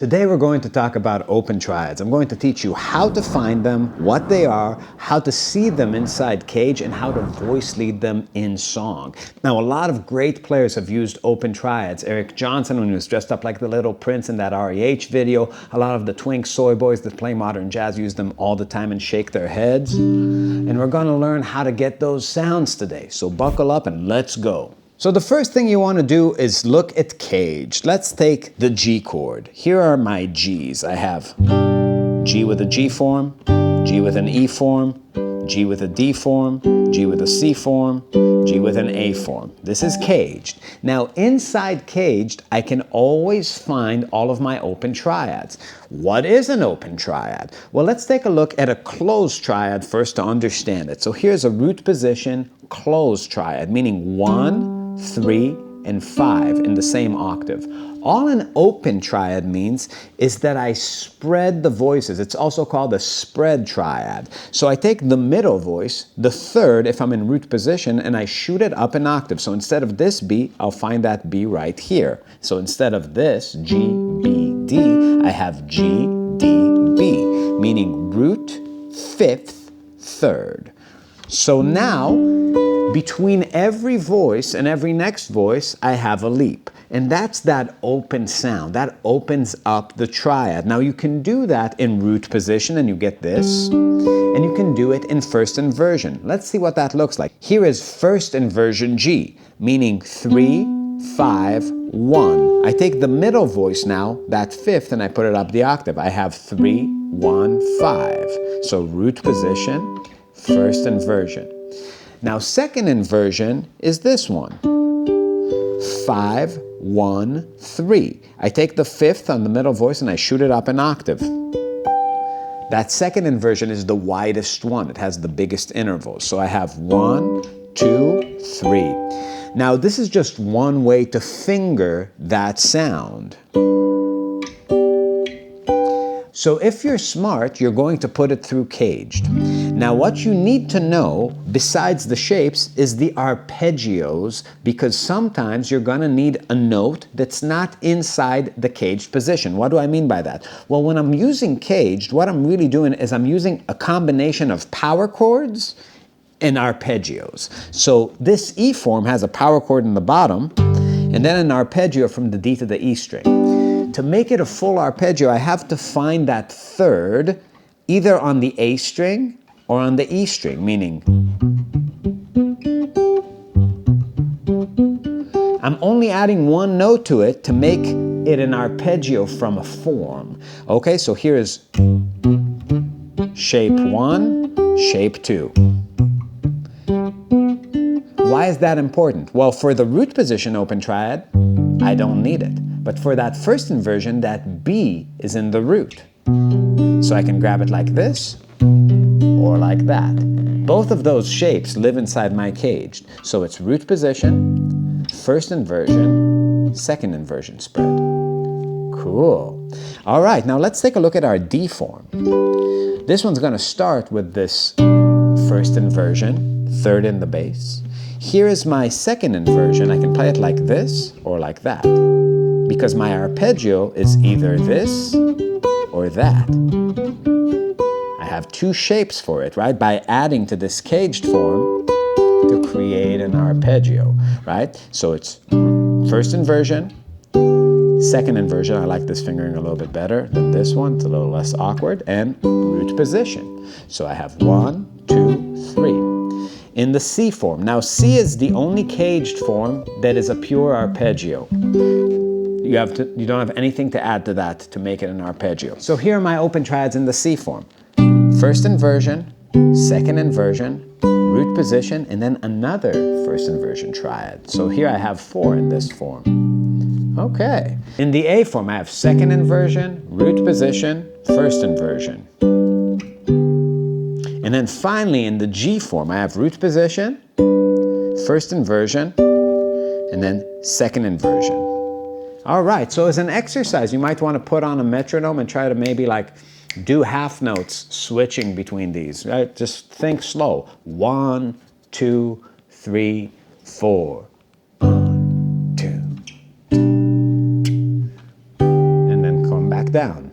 Today we're going to talk about open triads. I'm going to teach you how to find them, what they are, how to see them inside Cage, and how to voice lead them in song. Now, a lot of great players have used open triads. Eric Johnson, when he was dressed up like the Little Prince in that REH video, a lot of the twink soy boys that play modern jazz use them all the time and shake their heads. And we're going to learn how to get those sounds today. So buckle up and let's go. So the first thing you want to do is look at Cage. Let's take the G chord. Here are my Gs. I have G with a G form, G with an E form, G with a D form, G with a C form, G with an A form. This is caged. Now inside caged, I can always find all of my open triads. What is an open triad? Well, let's take a look at a closed triad first to understand it. So here's a root position closed triad, meaning 1, 3, and 5 in the same octave. All an open triad means is that I spread the voices. It's also called a spread triad. So I take the middle voice, the third if I'm in root position, and I shoot it up an octave. So instead of this B, I'll find that B right here. So instead of this G, B, D, I have G, D, B, meaning root, fifth, third. So now, between every voice and every next voice, I have a leap. And that's that open sound. That opens up the triad. Now you can do that in root position and you get this. And you can do it in first inversion. Let's see what that looks like. Here is first inversion G, meaning 3, 5, 1. I take the middle voice now, that fifth, and I put it up the octave. I have 3, 1, 5. So root position, first inversion. Now second inversion is this one. 5, 1, 3. I take the fifth on the middle voice and I shoot it up an octave. That second inversion is the widest one. It has the biggest intervals. So I have 1, 2, 3. Now this is just one way to finger that sound. So if you're smart, you're going to put it through caged. Now what you need to know, besides the shapes, is the arpeggios, because sometimes you're gonna need a note that's not inside the caged position. What do I mean by that? Well, when I'm using caged, what I'm really doing is I'm using a combination of power chords and arpeggios. So this E form has a power chord in the bottom, and then an arpeggio from the D to the E string. To make it a full arpeggio, I have to find that third either on the A string or on the E string, meaning I'm only adding one note to it to make it an arpeggio from a form. Okay, so here is shape 1, shape 2. Why is that important? Well, for the root position open triad, I don't need it. But for that first inversion, that B is in the root. So I can grab it like this or like that. Both of those shapes live inside my caged. So it's root position, first inversion, second inversion spread. Cool. All right, now let's take a look at our D form. This one's going to start with this first inversion, third in the bass. Here is my second inversion. I can play it like this or like that, because my arpeggio is either this or that. I have two shapes for it, right? By adding to this caged form to create an arpeggio, right? So it's first inversion, second inversion. I like this fingering a little bit better than this one. It's a little less awkward. And root position. So I have 1, 2, 3. In the C form. Now C is the only caged form that is a pure arpeggio. You don't have anything to add to that to make it an arpeggio. So here are my open triads in the C form. First inversion, second inversion, root position, and then another first inversion triad. So here I have 4 in this form. Okay. In the A form, I have second inversion, root position, first inversion. And then finally in the G form, I have root position, first inversion, and then second inversion. All right, so as an exercise, you might want to put on a metronome and try to maybe like do half notes switching between these, right? Just think slow. 1, 2, 3, 4. 1, 2, 3. And then come back back down.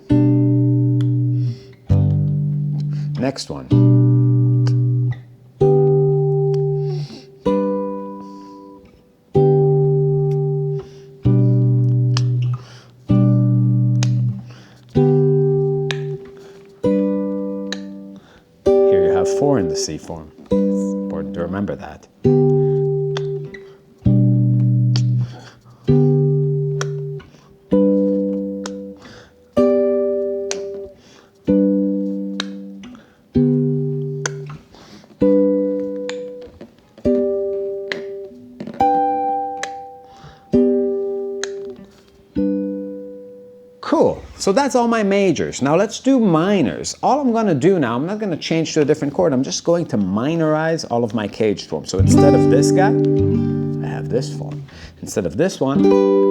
Next one. Here you have 4 in the C form. It's important to remember that. Cool. So that's all my majors. Now let's do minors. All I'm going to do now, I'm not going to change to a different chord. I'm just going to minorize all of my caged forms. So instead of this guy, I have this form. Instead of this one,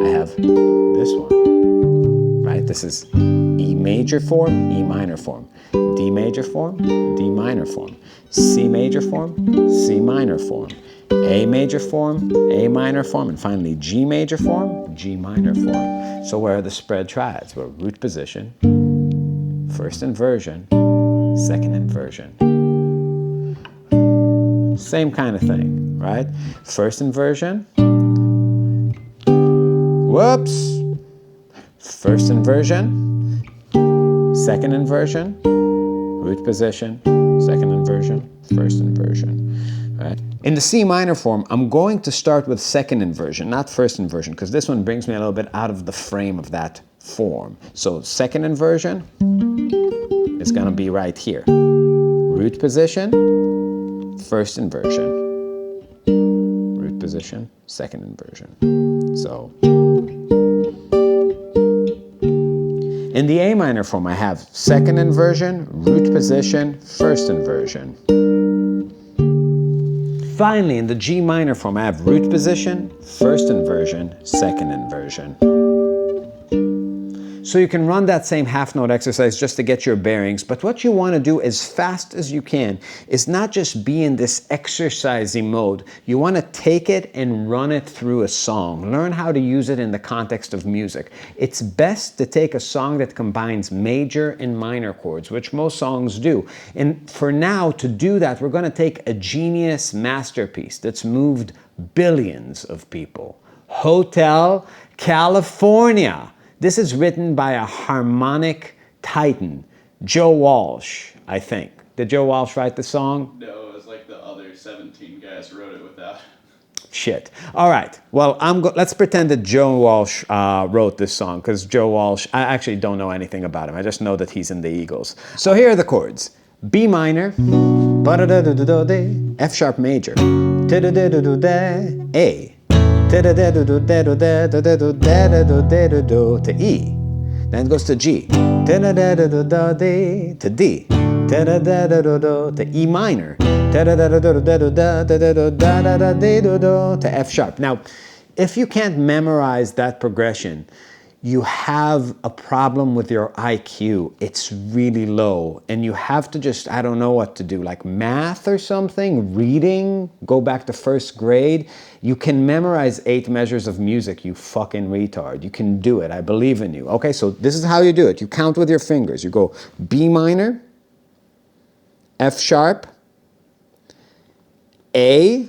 I have this one. Right? This is E major form, E minor form. D major form, D minor form. C major form, C minor form. A major form, A minor form, and finally G major form, G minor form. So where are the spread triads? Well, root position, first inversion, second inversion. Same kind of thing, right? First inversion, whoops, first inversion, second inversion, root position, second inversion, first inversion, right? In the C minor form, I'm going to start with second inversion, not first inversion, because this one brings me a little bit out of the frame of that form. So second inversion is going to be right here. Root position, first inversion. Root position, second inversion. So in the A minor form, I have second inversion, root position, first inversion. Finally, in the G minor form, I have root position, first inversion, second inversion. So you can run that same half note exercise just to get your bearings, but what you want to do as fast as you can is not just be in this exercisey mode. You want to take it and run it through a song. Learn how to use it in the context of music. It's best to take a song that combines major and minor chords, which most songs do. And for now, to do that, we're going to take a genius masterpiece that's moved billions of people. Hotel California. This is written by a harmonic titan, Joe Walsh, I think. Did Joe Walsh write the song? No, it was like the other 17 guys wrote it without. Shit. All right. Well, let's pretend that Joe Walsh wrote this song, because Joe Walsh, I actually don't know anything about him. I just know that he's in the Eagles. So here are the chords. B minor, F sharp major, A, to E. Then it goes to G, to D, to E minor, to F sharp. Now, if you can't memorize that progression, you have a problem with your IQ. It's really low, and you have to just, I don't know what to do, like math or something, reading, go back to first grade. You can memorize 8 measures of music, you fucking retard. You can do it, I believe in you. Okay, so this is how you do it. You count with your fingers. You go B minor, F sharp, A,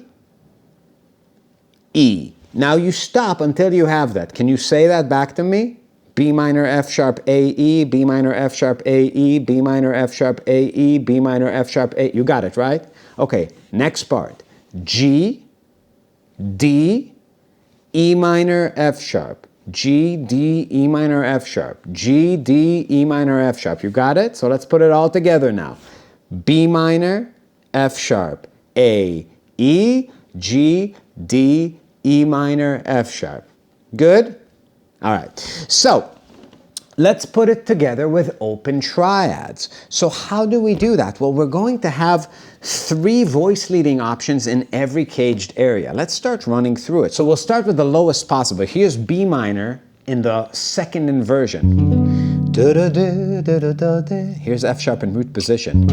E. Now you stop until you have that. Can you say that back to me? B minor, F sharp, A, E, B minor, F sharp, A, E, B minor, F sharp, A, E, B minor, F sharp, A. You got it, right? Okay, next part. G, D, E minor, F sharp. G, D, E minor, F sharp. G, D, E minor, F sharp. You got it? So let's put it all together now. B minor, F sharp, A, E, G, D, E minor, F sharp. Good? All right. So let's put it together with open triads. So how do we do that? Well, we're going to have 3 voice leading options in every caged area. Let's start running through it. So we'll start with the lowest possible. Here's B minor in the second inversion. Here's F sharp in root position.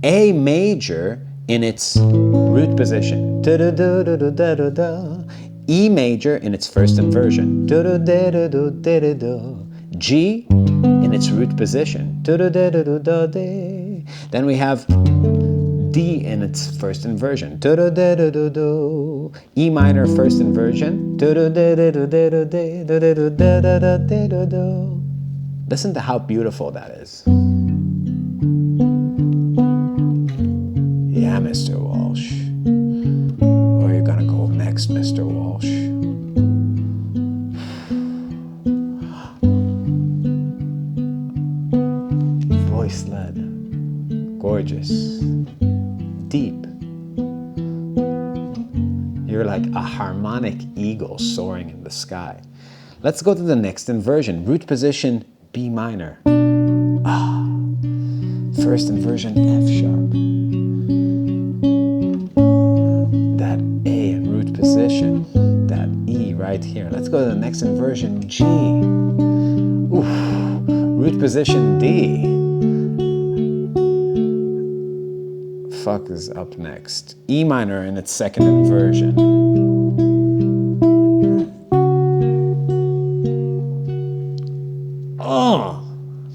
A major in its root position. E major in its first inversion. G in its root position. Then we have D in its first inversion. E minor first inversion. Listen to how beautiful that is. Yeah, Mr. Walsh. Where are you gonna go next, Mr. Walsh? Voice-led. Gorgeous. Deep. You're like a harmonic eagle soaring in the sky. Let's go to the next inversion. Root position, B minor. First inversion, F sharp. That A in root position. That E right here. Let's go to the next inversion, G. Oof. Root position, D. Fuck is up next. E minor in its second inversion. Oh,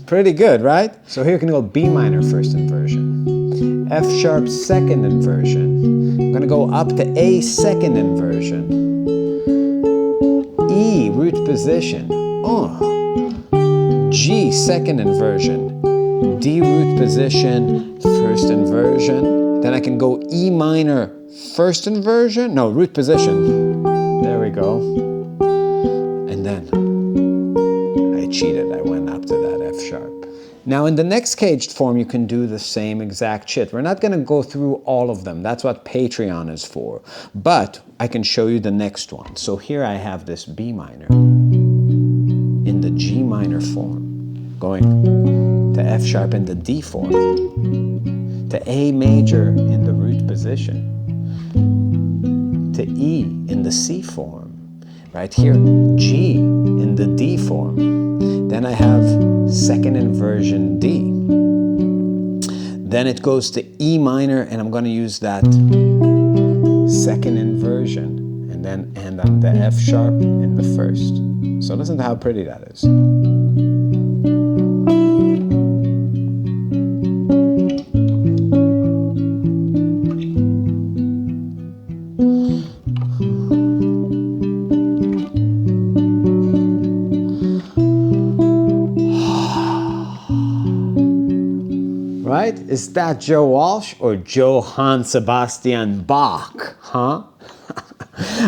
pretty good, right? So here you can go B minor first inversion, F sharp second inversion. I'm gonna go up to A second inversion, E root position, G second inversion, D root position, first inversion. Then I can go E minor first inversion, no, root position. There we go. And then I cheated, I went up to that F sharp. Now in the next caged form, you can do the same exact shit. We're not gonna go through all of them. That's what Patreon is for. But I can show you the next one. So here I have this B minor in the G minor form, going to F sharp in the D form, to A major in the root position, to E in the C form, right here, G in the D form. Then I have second inversion D. Then it goes to E minor, and I'm going to use that second inversion, and then end on the F sharp in the first. So listen to how pretty that is. Right? Is that Joe Walsh or Johann Sebastian Bach? Huh?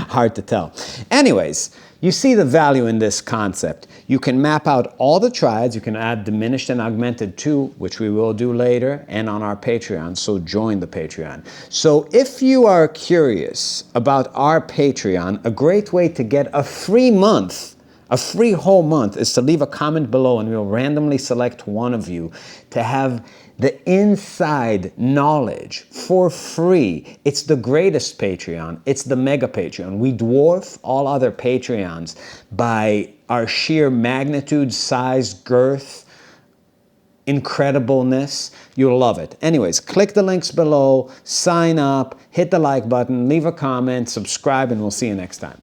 Hard to tell. Anyways, you see the value in this concept. You can map out all the triads. You can add diminished and augmented too, which we will do later and on our Patreon. So join the Patreon. So if you are curious about our Patreon, a great way to get a free month, a free whole month, is to leave a comment below, and we'll randomly select one of you to have the inside knowledge for free. It's the greatest Patreon. It's the mega Patreon. We dwarf all other Patreons by our sheer magnitude, size, girth, incredibleness. You'll love it. Anyways, click the links below, sign up, hit the like button, leave a comment, subscribe, and we'll see you next time.